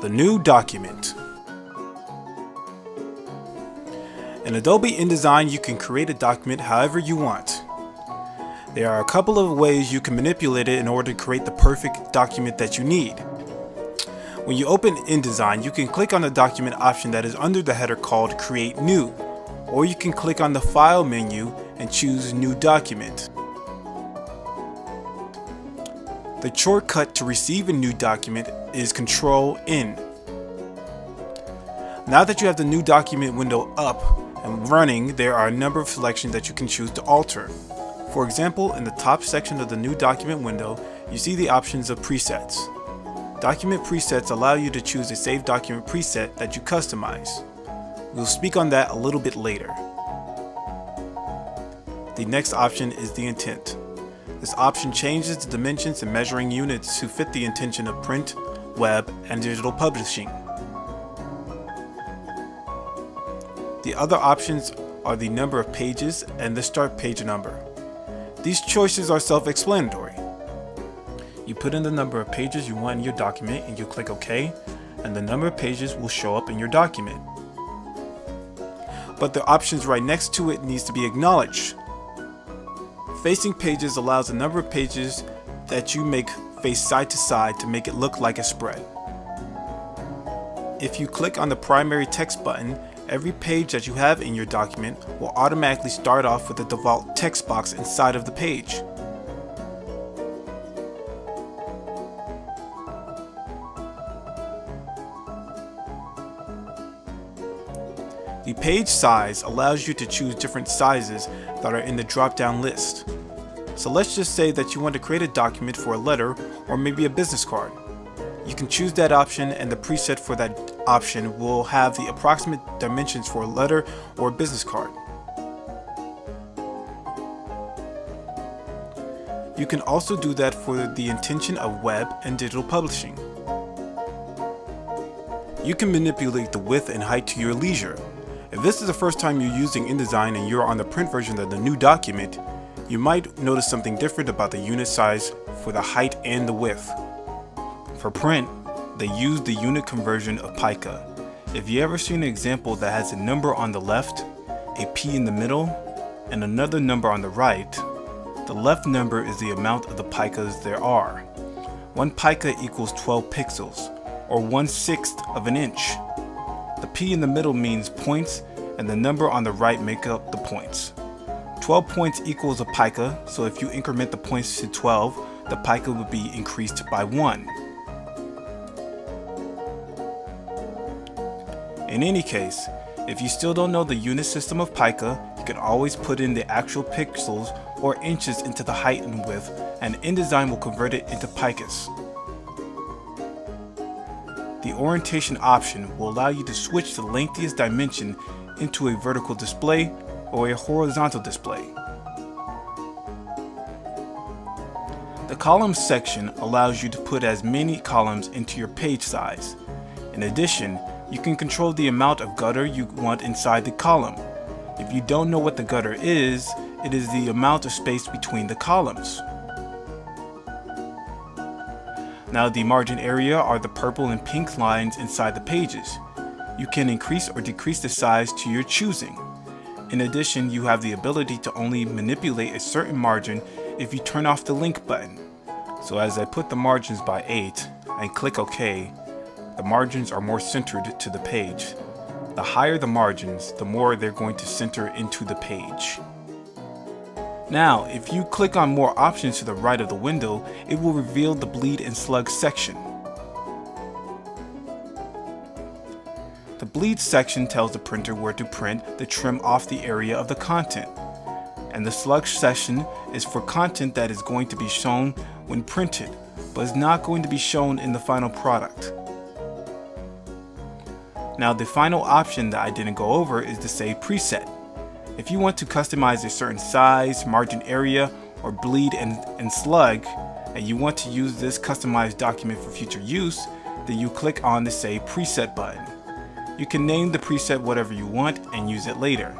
the new document. In Adobe InDesign, you can create a document however you want. There are a couple of ways you can manipulate it in order to create the perfect document that you need. When you open InDesign, you can click on the document option that is under the header called Create New, or you can click on the File menu and choose New Document. The shortcut to receive a new document is Control-N. Now that you have the new document window up and running, there are a number of selections that you can choose to alter. For example, in the top section of the new document window, you see the options of presets. Document presets allow you to choose a saved document preset that you customize. We'll speak on that a little bit later. The next option is the intent. This option changes the dimensions and measuring units to fit the intention of print, web, and digital publishing. The other options are the number of pages and the start page number. These choices are self-explanatory. You put in the number of pages you want in your document and you click OK, and the number of pages will show up in your document. But the options right next to it needs to be acknowledged. Facing pages allows the number of pages that you make face side to side to make it look like a spread. If you click on the primary text button, every page that you have in your document will automatically start off with the default text box inside of the page. The page size allows you to choose different sizes that are in the drop-down list. So let's just say that you want to create a document for a letter or maybe a business card. You can choose that option, and the preset for that option will have the approximate dimensions for a letter or a business card. You can also do that for the intention of web and digital publishing. You can manipulate the width and height to your leisure. If this is the first time you're using InDesign and you're on the print version of the new document, you might notice something different about the unit size for the height and the width. For print, they use the unit conversion of pica. If you ever seen an example that has a number on the left, a P in the middle, and another number on the right, the left number is the amount of the picas there are. 1 pica equals 12 pixels, or 1/6 of an inch. The P in the middle means points, and the number on the right make up the points. 12 points equals a pica, so if you increment the points to 12, the pica would be increased by 1. In any case, if you still don't know the unit system of pica, you can always put in the actual pixels or inches into the height and width, and InDesign will convert it into picas. The orientation option will allow you to switch the lengthiest dimension into a vertical display or a horizontal display. The columns section allows you to put as many columns into your page size. In addition, you can control the amount of gutter you want inside the column. If you don't know what the gutter is, it is the amount of space between the columns. Now the margin area are the purple and pink lines inside the pages. You can increase or decrease the size to your choosing. In addition, you have the ability to only manipulate a certain margin if you turn off the link button. So as I put the margins by 8 and click OK, the margins are more centered to the page. The higher the margins, the more they're going to center into the page. Now, if you click on more options to the right of the window, it will reveal the bleed and slug section. The bleed section tells the printer where to print to trim off the area of the content. And the slug section is for content that is going to be shown when printed, but is not going to be shown in the final product. Now the final option that I didn't go over is the Save Preset. If you want to customize a certain size, margin area, or bleed and slug, and you want to use this customized document for future use, then you click on the Save Preset button. You can name the preset whatever you want and use it later.